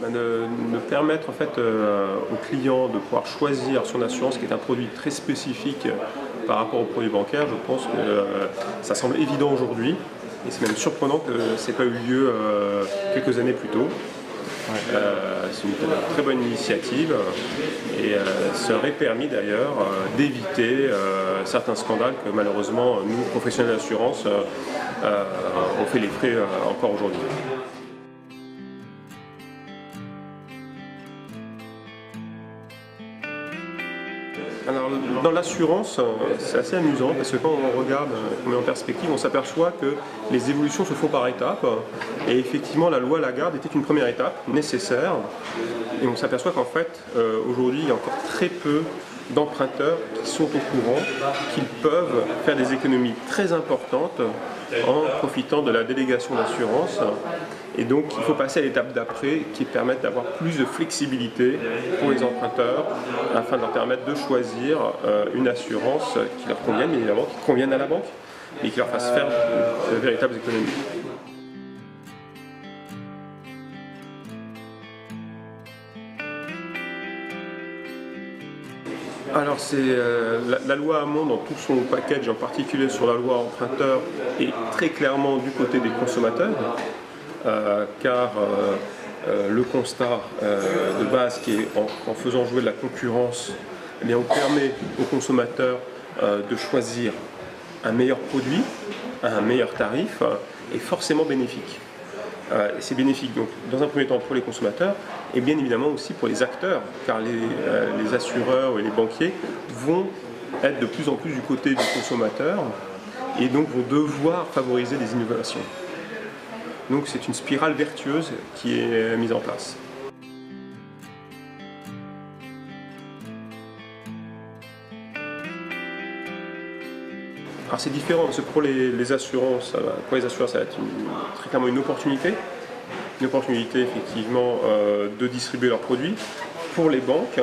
de permettre en fait, au client de pouvoir choisir son assurance, qui est un produit très spécifique par rapport aux produits bancaires. Je pense que ça semble évident aujourd'hui, et c'est même surprenant que ça n'ait pas eu lieu quelques années plus tôt. C'est une très bonne initiative et ça aurait permis d'ailleurs d'éviter certains scandales que malheureusement nous, professionnels d'assurance, on fait les frais encore aujourd'hui. Alors, dans l'assurance, c'est assez amusant parce que quand on regarde, on met en perspective, on s'aperçoit que les évolutions se font par étapes. Et effectivement, la loi Lagarde était une première étape nécessaire. Et on s'aperçoit qu'en fait, aujourd'hui, il y a encore très peu d'emprunteurs qui sont au courant qu'ils peuvent faire des économies très importantes en profitant de la délégation d'assurance. Et donc il faut passer à l'étape d'après qui permet d'avoir plus de flexibilité pour les emprunteurs afin de leur permettre de choisir une assurance qui leur convienne, bien évidemment, qui convienne à la banque et qui leur fasse faire de véritables économies. Alors c'est la loi Hamon dans tout son package, en particulier sur la loi emprunteur, est très clairement du côté des consommateurs, car le constat de base qui est en faisant jouer de la concurrence, eh bien, on permet aux consommateurs de choisir un meilleur produit, un meilleur tarif, est forcément bénéfique. C'est bénéfique donc, dans un premier temps pour les consommateurs et bien évidemment aussi pour les acteurs, car les assureurs et les banquiers vont être de plus en plus du côté du consommateur et donc vont devoir favoriser des innovations. Donc c'est une spirale vertueuse qui est mise en place. Alors c'est différent, parce que pour les assurances, pour les assureurs ça va être très clairement une opportunité effectivement de distribuer leurs produits. Pour les banques,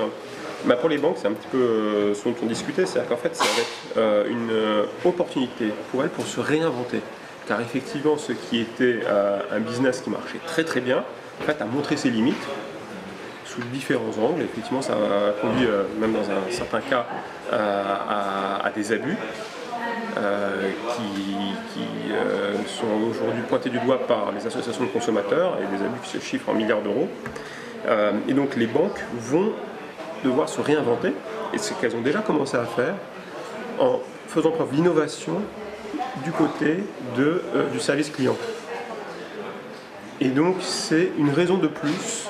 c'est un petit peu ce dont on discutait, c'est-à-dire qu'en fait ça va être une opportunité pour elles pour se réinventer. Car effectivement ce qui était un business qui marchait très très bien, en fait a montré ses limites sous différents angles. Effectivement ça a conduit même dans un certain cas à des abus. Qui sont aujourd'hui pointés du doigt par les associations de consommateurs et des abus qui se chiffrent en milliards d'euros. Et donc les banques vont devoir se réinventer, et c'est ce qu'elles ont déjà commencé à faire, en faisant preuve d'innovation du côté du service client. Et donc c'est une raison de plus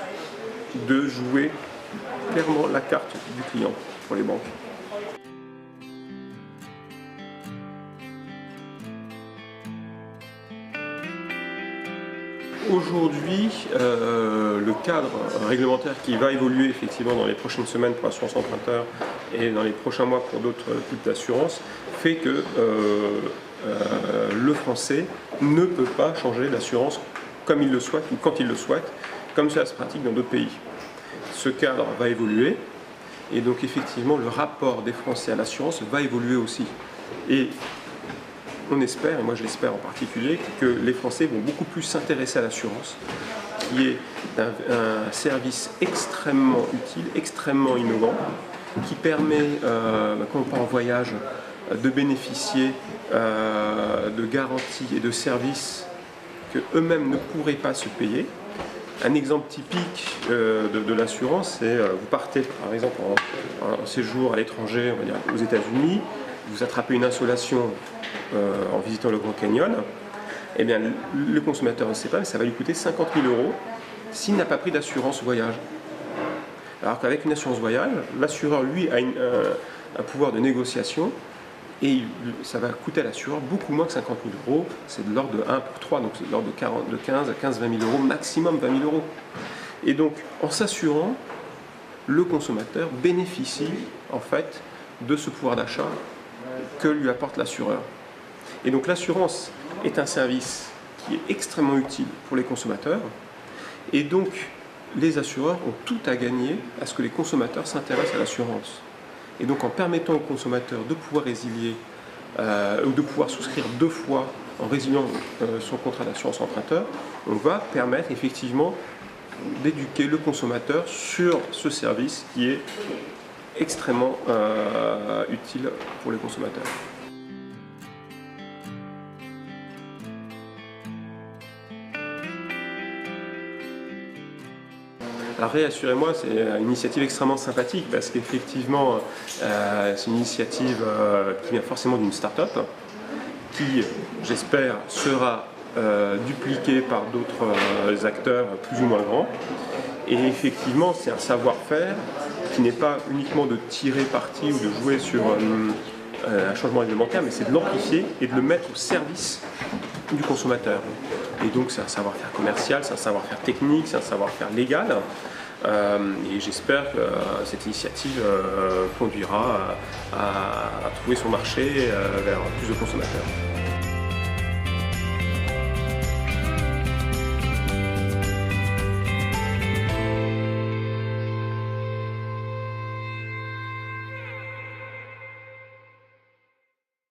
de jouer clairement la carte du client pour les banques. Aujourd'hui, le cadre réglementaire qui va évoluer effectivement dans les prochaines semaines pour l'assurance emprunteur et dans les prochains mois pour d'autres types d'assurance fait que le Français ne peut pas changer d'assurance comme il le souhaite ou quand il le souhaite, comme cela se pratique dans d'autres pays. Ce cadre va évoluer et donc effectivement le rapport des Français à l'assurance va évoluer aussi. Et on espère, et moi je l'espère en particulier, que les Français vont beaucoup plus s'intéresser à l'assurance, qui est un service extrêmement utile, extrêmement innovant, qui permet, quand on part en voyage, de bénéficier de garanties et de services qu'eux-mêmes ne pourraient pas se payer. Un exemple typique de l'assurance, c'est vous partez par exemple en séjour à l'étranger, on va dire aux États-Unis, vous attrapez une insolation en visitant le Grand Canyon, eh bien le consommateur ne sait pas, mais ça va lui coûter 50 000 € s'il n'a pas pris d'assurance voyage. Alors qu'avec une assurance voyage, l'assureur lui a un pouvoir de négociation et ça va coûter à l'assureur beaucoup moins que 50 000 €, c'est de l'ordre de 1 pour 3, donc c'est de l'ordre de 15 à 20 000 €, maximum 20 000 €. Et donc en s'assurant, le consommateur bénéficie en fait de ce pouvoir d'achat que lui apporte l'assureur. Et donc l'assurance est un service qui est extrêmement utile pour les consommateurs et donc les assureurs ont tout à gagner à ce que les consommateurs s'intéressent à l'assurance. Et donc en permettant aux consommateurs de pouvoir résilier ou de pouvoir souscrire 2 fois en résiliant son contrat d'assurance emprunteur, on va permettre effectivement d'éduquer le consommateur sur ce service qui est extrêmement utile pour les consommateurs. Alors Réassurez-moi, c'est une initiative extrêmement sympathique parce qu'effectivement, c'est une initiative qui vient forcément d'une start-up qui, j'espère, sera dupliquée par d'autres acteurs plus ou moins grands. Et effectivement, c'est un savoir-faire qui n'est pas uniquement de tirer parti ou de jouer sur un changement réglementaire, mais c'est de l'amplifier et de le mettre au service du consommateur. Et donc c'est un savoir-faire commercial, c'est un savoir-faire technique, c'est un savoir-faire légal. Et j'espère que cette initiative conduira à trouver son marché vers plus de consommateurs.